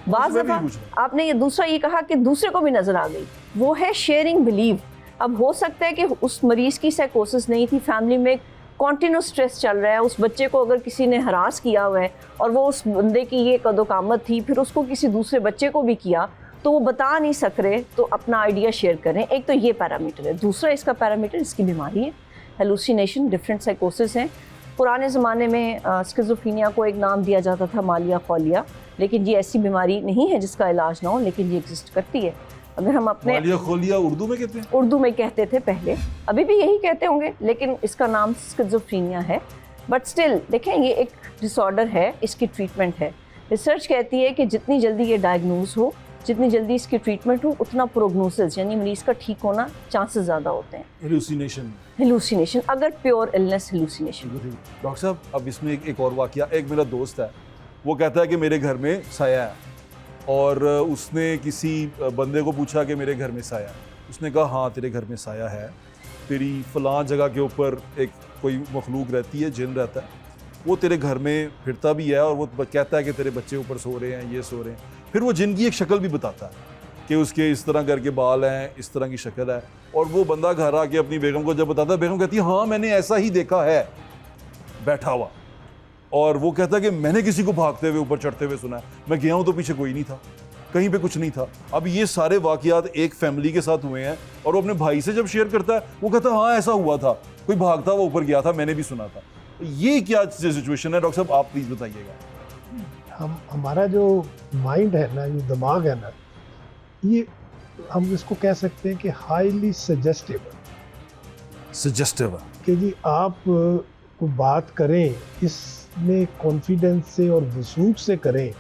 बाज़ दफ़ा आपने ये दूसरा ये कहा कि दूसरे को भी नज़र आ गई, वो है शेयरिंग बिलीव। अब हो सकता है कि उस मरीज़ की साइकोसिस नहीं थी, फैमिली में कॉन्टिन्यूस स्ट्रेस चल रहा है, उस बच्चे को अगर किसी ने हरास किया हुआ है और वो उस बंदे की ये कदोकामत थी, फिर उसको किसी दूसरे बच्चे को भी किया, तो वो बता नहीं सक रहे, तो अपना आइडिया शेयर करें। एक तो ये पैरामीटर है। दूसरा इसका पैरामीटर इसकी बीमारी है, हेलुसिनेशन, डिफरेंट साइकोसिस हैं। पुराने ज़माने में स्किज़ोफ्रेनिया को एक नाम दिया जाता था, मालिया खौलिया, लेकिन ये ऐसी बीमारी नहीं है जिसका इलाज ना हो, लेकिन ये एग्जिस्ट करती है। अगर हम अपने मालिया खौलिया उर्दू में कहते हैं, उर्दू में कहते थे पहले, अभी भी यही कहते होंगे, लेकिन इसका नाम स्किज़ोफ्रेनिया है। बट स्टिल देखें, ये एक डिसऑर्डर है, इसकी ट्रीटमेंट है। रिसर्च कहती है कि जितनी जल्दी ये डायग्नोज हो, जितनी जल्दी इसकी ट्रीटमेंट हो, उतना प्रोग्नोसिस यानी मरीज़ का ठीक होना चांसेस ज़्यादा होते हैं। हेलुसिनेशन अगर प्योर इलनेस हेलुसिनेशन। डॉक्टर साहब, अब इसमें एक और वाकया, एक मेरा दोस्त है, वो कहता है कि मेरे घर में साया है और उसने किसी बंदे को पूछा कि मेरे घर में साया है। उसने कहा हाँ तेरे घर में साया है, तेरी फ़लाँ जगह के ऊपर एक कोई मखलूक रहती है, जिन रहता है, वो तेरे घर में फिरता भी है और वो कहता है कि तेरे बच्चे ऊपर सो रहे हैं, ये सो रहे हैं। फिर वो जिन की एक शक्ल भी बताता है कि उसके इस तरह करके बाल हैं, इस तरह की शक्ल है। और वो बंदा घर आके अपनी बेगम को जब बताता है, बेगम कहती है हाँ मैंने ऐसा ही देखा है बैठा हुआ। और वो कहता है कि मैंने किसी को भागते हुए ऊपर चढ़ते हुए सुना है, मैं गया हूँ तो पीछे कोई नहीं था, कहीं पे कुछ नहीं था। अब ये सारे वाक़यात एक फैमिली के साथ हुए हैं और वो अपने भाई से जब शेयर करता है, वो कहता है हाँ ऐसा हुआ था, कोई भागता हुआ ऊपर गया था, मैंने भी सुना था। ये क्या सिचुएशन है डॉक्टर साहब, आप प्लीज़ बताइएगा। हमारा जो माइंड है ना, जो दिमाग है ना, ये हम इसको कह सकते हैं कि हाईली सजेस्टेबल सजेस्टिव कि जी आप को बात करें इसमें कॉन्फिडेंस से और वसूख से करें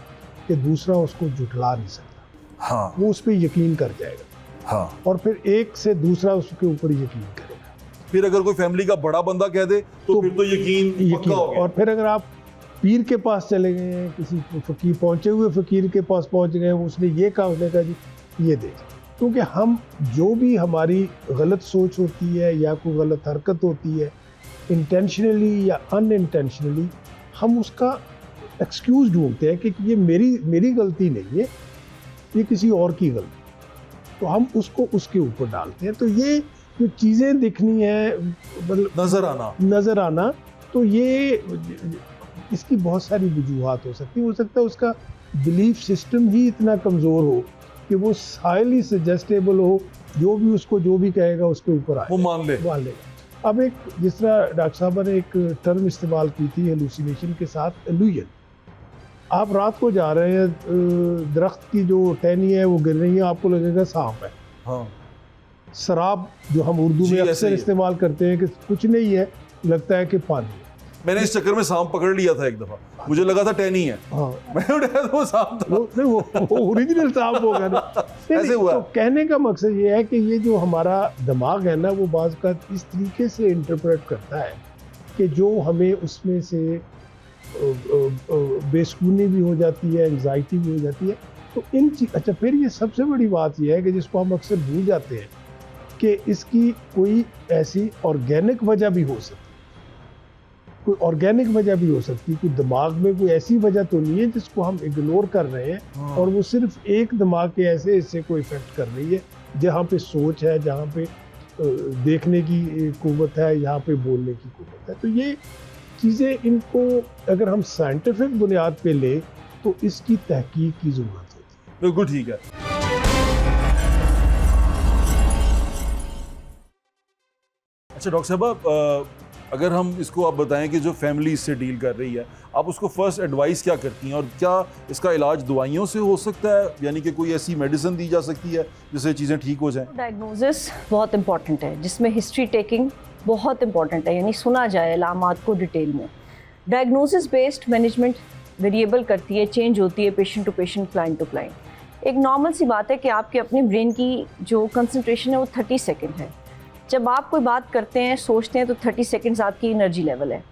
कि दूसरा उसको झुठला नहीं सकता। हाँ वो उस पर यकीन कर जाएगा हाँ। और फिर एक से दूसरा उसके ऊपर यकीन करेगा। फिर अगर कोई फैमिली का बड़ा बंदा कह दे तो फिर तो यकीन पक्का हो गया। और फिर अगर आप पीर के पास चले गए हैं, किसी फकीर पहुंचे हुए फकीर के पास पहुंच गए, उसने ये कहा, उसने कहा जी ये देख, क्योंकि हम जो भी हमारी गलत सोच होती है या कोई गलत हरकत होती है, इंटेंशनली या अनइंटेंशनली, हम उसका एक्सक्यूज़ ढूंढते हैं कि ये मेरी गलती नहीं है, ये किसी और की गलती, तो हम उसको उसके ऊपर डालते हैं। तो ये जो चीज़ें दिखनी है, मतलब नज़र आना, तो ये इसकी बहुत सारी वजूहात हो सकता है उसका बिलीफ सिस्टम ही इतना कमज़ोर हो कि वो हाईली सजेस्टेबल हो, जो भी उसको जो भी कहेगा उसके ऊपर आए, वो मान लेगा। अब एक जिस तरह डॉक्टर साहब ने एक टर्म इस्तेमाल की थी हेलुसिनेशन के साथ, इल्यूजन। आप रात को जा रहे हैं, दरख्त की जो टहनी है वो गिर रही है, आपको लगेगा सांप है। हाँ। शराब जो हम उर्दू में अक्सर इस्तेमाल करते हैं कि कुछ नहीं है, लगता है कि पानी है। मैंने इस चक्कर में सांप पकड़ लिया था एक दफा, मुझे लगा था टहनी है। हाँ, मैंने उठाया तो वो सांप था। वो ओरिजिनल सांप हो गया ना। ऐसे हुआ। तो कहने का मकसद ये है कि ये जो हमारा दिमाग है ना, वो बाज़ का इस तरीके से इंटरप्रेट करता है कि जो हमें उसमें से बेसुकूनी भी हो जाती है, एंग्जाइटी भी हो जाती है। तो अच्छा, फिर ये सबसे बड़ी बात ये है कि जिसको हम अक्सर भूल जाते हैं कि इसकी कोई ऐसी ऑर्गेनिक वजह भी हो सकती है, कोई दिमाग में कोई ऐसी वजह तो नहीं है जिसको हम इग्नोर कर रहे हैं और वो सिर्फ एक दिमाग के ऐसे हिस्से को इफेक्ट कर रही है, जहाँ पे सोच है, जहाँ पे देखने की कुव्वत है, यहाँ पे बोलने की कुव्वत है। तो ये चीज़ें, इनको अगर हम साइंटिफिक बुनियाद पे ले तो इसकी तहकीक की ज़रूरत होती है। बिल्कुल ठीक है। अच्छा डॉक्टर साहब, अगर हम इसको आप बताएं कि जो फैमिली इससे डील कर रही है, आप उसको फर्स्ट एडवाइस क्या करती हैं और क्या इसका इलाज दवाइयों से हो सकता है, यानी कि कोई ऐसी मेडिसिन दी जा सकती है जिससे चीज़ें ठीक हो जाएं? डायग्नोसिस बहुत इंपॉर्टेंट है, जिसमें हिस्ट्री टेकिंग बहुत इंपॉर्टेंट है, यानी सुना जाए अलामात को डिटेल में। डायग्नोसिस बेस्ड मैनेजमेंट वेरिएबल करती है, चेंज होती है patient to patient, client to client. एक नॉर्मल सी बात है कि आपके अपने ब्रेन की जो कंसंट्रेशन है वो 30 सेकेंड है। जब आप कोई बात करते हैं, सोचते हैं, तो 30 सेकेंड्स आपकी एनर्जी लेवल है।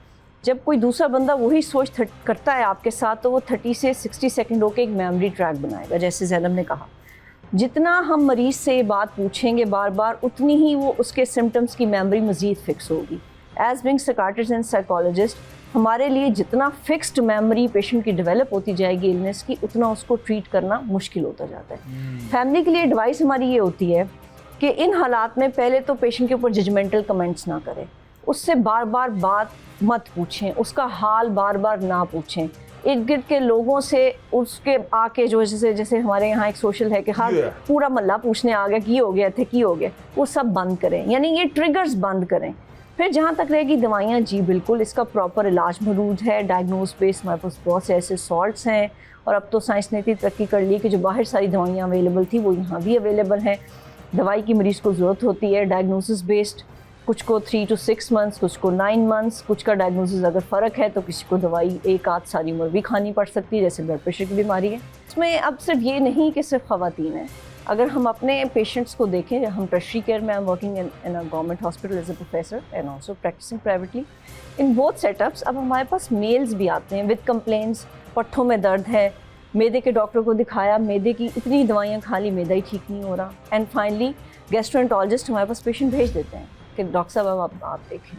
जब कोई दूसरा बंदा वही सोच करता है आपके साथ, तो वो 30 से 60 सेकेंड होकर एक मेमोरी ट्रैक बनाएगा। जैसे ज़ैनब ने कहा, जितना हम मरीज़ से बात पूछेंगे बार बार, उतनी ही वो उसके सिम्टम्स की मेमोरी मज़ीद फिक्स होगी। As being psychiatrist and psychologist, हमारे लिए जितना फिक्स्ड मेमोरी पेशेंट की डेवलप होती जाएगी इलनेस की, उतना उसको ट्रीट करना मुश्किल होता जाता है। फैमिली के लिए एडवाइस हमारी ये होती है कि इन हालात में पहले तो पेशेंट के ऊपर जजमेंटल कमेंट्स ना करें, उससे बार बार बात मत पूछें, उसका हाल बार बार ना पूछें। इर्द गिर्द के लोगों से उसके आके जो जैसे हमारे यहाँ एक सोशल है कि हाँ पूरा मोहल्ला पूछने आ गया कि ये हो गया थे, की हो गया, वो सब बंद करें, यानी ये ट्रिगर्स बंद करें। फिर जहाँ तक रहेगी दवाइयाँ, जी बिल्कुल इसका प्रॉपर इलाज मौजूद है। डायग्नोज बेस्ड हमारे पास बहुत से ऐसे सॉल्ट्स हैं, और अब तो साइंस ने इतनी तरक्की कर ली कि जो बाहर सारी दवाइयाँ अवेलेबल थी वो यहाँ भी अवेलेबल हैं। दवाई की मरीज़ को ज़रूरत होती है डायग्नोसिस बेस्ड, कुछ को 3 to 6 मंथ्स, कुछ को 9 मंथ्स, कुछ का डायग्नोसिस अगर फ़र्क है तो किसी को दवाई एक आध सारी उम्र भी खानी पड़ सकती है, जैसे ब्लड प्रेशर की बीमारी है। इसमें अब सिर्फ ये नहीं कि सिर्फ ख़वातीन हैं, अगर हम अपने पेशेंट्स को देखें, हम टर्शरी केयर में, I am working in a government hospital as a professor and also practising privately in both setups. अब हमारे पास मेल्स भी आते हैं विद कंप्लेंट्स, पट्ठों में दर्द है, मैदे के डॉक्टर को दिखाया, मैदे की इतनी दवाइयाँ खा ली, मैदा ही ठीक नहीं हो रहा। एंड फाइनली गैस्ट्रोएंटरोलॉजिस्ट हमारे पास पेशेंट भेज देते हैं कि डॉक्टर साहब अब आप देखें।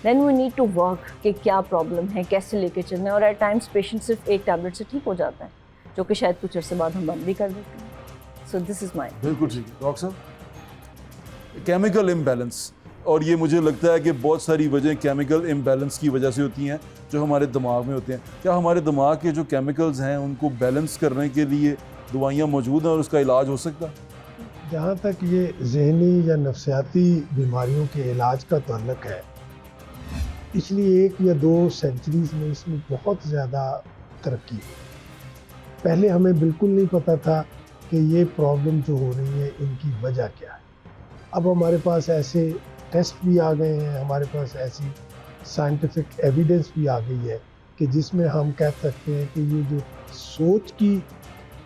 Then we need to work कि क्या प्रॉब्लम है, कैसे लेके चलना है। और एट टाइम्स पेशेंट सिर्फ एक टैबलेट से ठीक हो जाता है, जो कि शायद कुछ अर्से बाद हम बंद भी कर देते हैं। So this is my. बिल्कुल ठीक है डॉक्टर साहब, केमिकल इम्बैलेंस, और ये मुझे लगता है कि बहुत सारी वजह केमिकल इम्बैलेंस की वजह से होती हैं जो हमारे दिमाग में होते हैं। क्या हमारे दिमाग के जो केमिकल्स हैं उनको बैलेंस करने के लिए दवाइयाँ मौजूद हैं और उसका इलाज हो सकता है? जहाँ तक ये जहनी या नफ्सियाती बीमारियों के इलाज का ताल्लुक है, पिछली 1 या 2 सेंचुरीज़ में इसमें बहुत ज़्यादा तरक्की हुई। पहले हमें बिल्कुल नहीं पता था कि ये प्रॉब्लम जो हो रही है इनकी वजह क्या है। अब हमारे पास ऐसे टेस्ट भी आ गए हैं, हमारे पास ऐसी साइंटिफिक एविडेंस भी आ गई है कि जिसमें हम कह सकते हैं कि ये जो सोच की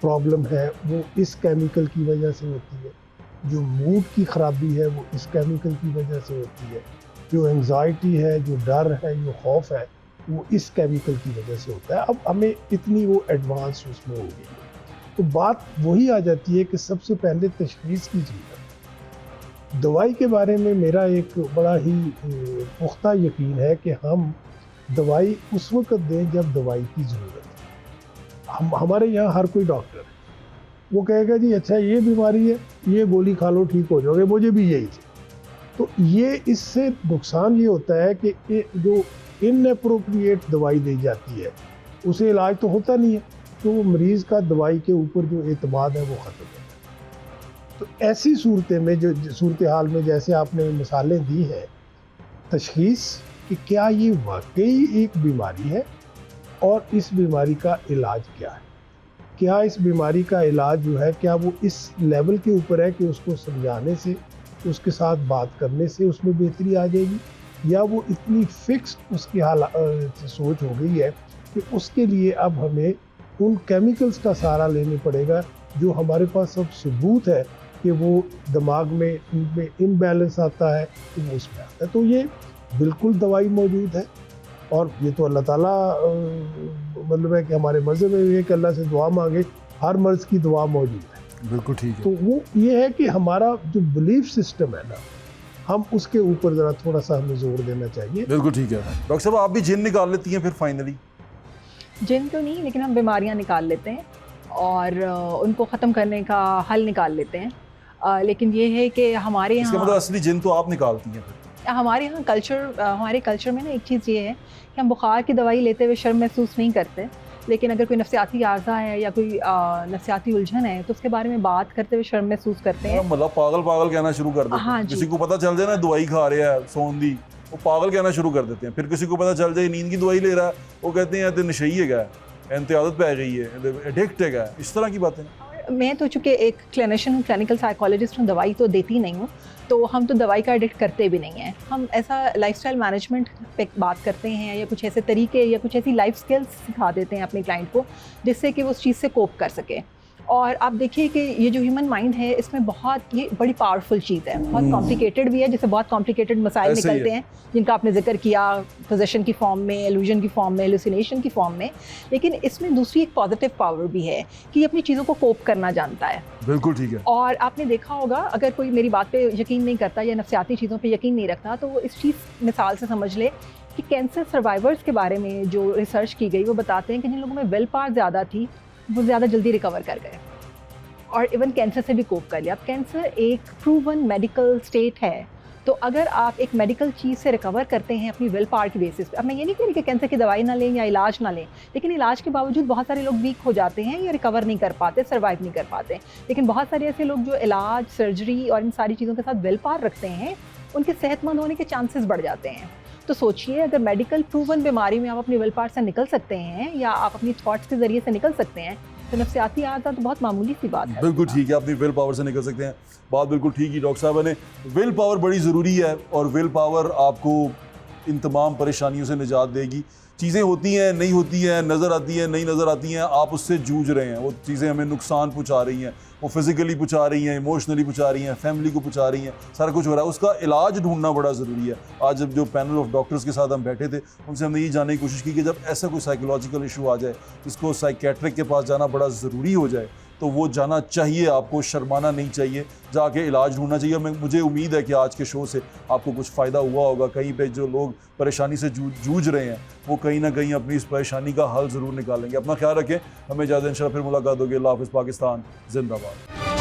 प्रॉब्लम है वो इस केमिकल की वजह से होती है, जो मूड की ख़राबी है वो इस केमिकल की वजह से होती है, जो एंग्जाइटी है, जो डर है, जो खौफ है, वो इस केमिकल की वजह से होता है। अब हमें इतनी वो एडवांस उसमें हो गई है, तो बात वही आ जाती है कि सबसे पहले तशख़ीस की ज़रूरत। दवाई के बारे में मेरा एक बड़ा ही पुख्ता यकीन है कि हम दवाई उस वक्त दें जब दवाई की ज़रूरत है। हमारे यहाँ हर कोई डॉक्टर है, वो कहेगा जी अच्छा ये बीमारी है, ये गोली खा लो ठीक हो जाओगे, मुझे भी यही थी। तो ये इससे नुकसान ये होता है कि जो इनअप्रोप्रिएट दवाई दी जाती है उसे इलाज तो होता नहीं है, तो मरीज़ का दवाई के ऊपर जो एतमाद है वो ख़त्म हो जाता है। तो ऐसी सूरतें में जो सूरत हाल में जैसे आपने मिसालें दी हैं, तशख़ीस कि क्या ये वाकई एक बीमारी है और इस बीमारी का इलाज क्या है, क्या इस बीमारी का इलाज जो है क्या वो इस लेवल के ऊपर है कि उसको समझाने से, उसके साथ बात करने से उसमें बेहतरी आ जाएगी, या वो इतनी फिक्स्ड उसकी सोच हो गई है कि उसके लिए अब हमें उन केमिकल्स का सहारा लेने पड़ेगा जो हमारे पास सब सबूत है कि वो दिमाग में उनमें इम्बैलेंस आता है तो वो उसमें आता है। तो ये बिल्कुल दवाई मौजूद है, और ये तो अल्लाह ताला मतलब है कि हमारे मज़हब में भी है कि अल्लाह से दुआ मांगे, हर मर्ज़ की दुआ मौजूद है। बिल्कुल ठीक है। तो वो ये है कि हमारा जो बिलीफ सिस्टम है ना, हम उसके ऊपर ज़रा थोड़ा सा हमें जोर देना चाहिए। बिल्कुल ठीक है डॉक्टर साहब, आप भी जिन निकाल लेती हैं फिर फाइनली? जिन तो नहीं, लेकिन हम बीमारियां निकाल लेते हैं और उनको ख़त्म करने का हल निकाल लेते हैं। लेकिन ये है कि हमारे इसका यहाँ मतलब असली जिन तो आप निकालती हैं फिर? हमारे यहाँ हमारे कल्चर में ना एक चीज़ ये है कि हम बुखार की दवाई लेते हुए शर्म महसूस नहीं करते, लेकिन अगर कोई नफ्सियाती आर्जा है या कोई नफ्सियाती उलझन है तो उसके बारे में बात करते हुए शर्म महसूस करते हैं। मतलब पागल पागल कहना शुरू कर देते हैं। हाँ जी। किसी को पता चल जाए ना दवाई खा रहा है सोन दी, वो पागल कहना शुरू कर देते हैं। फिर किसी को पता चल जाए नींद की दवाई ले रहा है, वो कहते हैं तो नशई है, आदत पै गई है, एडिक्ट है, इस तरह की बातें। मैं तो चूँकि एक क्लिनिशियन क्लिनिकल साइकोलॉजिस्ट हूँ, दवाई तो देती नहीं हूँ, तो हम तो दवाई का एडिक्ट करते भी नहीं हैं। हम ऐसा लाइफस्टाइल मैनेजमेंट पे बात करते हैं या कुछ ऐसे तरीके या कुछ ऐसी लाइफ स्किल्स सिखा देते हैं अपने क्लाइंट को जिससे कि वो उस चीज़ से कोप कर सके। और आप देखिए कि ये जो ह्यूमन माइंड है इसमें बहुत ये बड़ी पावरफुल चीज़ है, बहुत कॉम्प्लिकेटेड भी है, जिससे बहुत कॉम्प्लिकेटेड मसाइल निकलते हैं जिनका आपने जिक्र किया, पोजेशन की फॉर्म में, इल्यूजन की फॉर्म में, हेलुसिनेशन की फॉर्म में। लेकिन इसमें दूसरी एक पॉजिटिव पावर भी है कि ये अपनी चीज़ों को कोप करना जानता है। बिल्कुल ठीक है। और आपने देखा होगा अगर कोई मेरी बात पे यकीन नहीं करता या नफ्सियाती चीज़ों पे यकीन नहीं रखता तो वो इस चीज़ मिसाल से समझ ले कि कैंसर सर्वाइवर्स के बारे में जो रिसर्च की गई वो बताते हैं कि जिन लोगों में विल पावर ज़्यादा थी वो ज़्यादा जल्दी रिकवर कर गए और इवन कैंसर से भी कोप कर लिया। अब कैंसर एक प्रूवन मेडिकल स्टेट है, तो अगर आप एक मेडिकल चीज़ से रिकवर करते हैं अपनी विल पावर की बेसिस पे, अब मैं ये नहीं कह रही कि कैंसर की दवाई ना लें या इलाज ना लें, लेकिन इलाज के बावजूद बहुत सारे लोग वीक हो जाते हैं या रिकवर नहीं कर पाते, सर्वाइव नहीं कर पाते। लेकिन बहुत सारे ऐसे लोग जो इलाज, सर्जरी और इन सारी चीज़ों के साथ विल पावर रखते हैं, उनके सेहतमंद होने के चांसेस बढ़ जाते हैं। तो सोचिए अगर मेडिकल प्रूवन बीमारी में आप अपनी विल पावर से निकल सकते हैं या आप अपनी थॉट्स के ज़रिए से निकल सकते हैं, तो नफ्सियाती आदत तो बहुत मामूली सी बात है। बिल्कुल ठीक है, अपनी विल पावर से निकल सकते हैं, बात बिल्कुल ठीक ही डॉक्टर साहब ने। विल पावर बड़ी ज़रूरी है और विल पावर आपको इन तमाम परेशानियों से निजात देगी। चीज़ें होती हैं, नहीं होती हैं, नज़र आती हैं, नहीं नज़र आती हैं, आप उससे जूझ रहे हैं। वो चीज़ें हमें नुकसान पहुंचा रही हैं, वो फिज़िकली पहुंचा रही हैं, इमोशनली पहुंचा रही हैं, फैमिली को पहुंचा रही हैं, सारा कुछ हो रहा है। उसका इलाज ढूंढना बड़ा ज़रूरी है। आज जब जो पैनल ऑफ डॉक्टर्स के साथ हम बैठे थे, उनसे हमने ये जानने की कोशिश की कि जब ऐसा कोई साइकोलॉजिकल इशू आ जाए, जिसको साइकेट्रिक के पास जाना बड़ा ज़रूरी हो जाए, तो वो जाना चाहिए, आपको शर्माना नहीं चाहिए, जाके इलाज ढूंढना चाहिए। मुझे उम्मीद है कि आज के शो से आपको कुछ फ़ायदा हुआ होगा। कहीं पे जो लोग परेशानी से जूझ रहे हैं, वो कहीं ना कहीं अपनी इस परेशानी का हल ज़रूर निकालेंगे। अपना ख्याल रखें, हमें ज़्यादा इंशाल्लाह फिर मुलाकात होगी। अल्लाह हाफ़िज़। पाकिस्तान जिंदाबाद।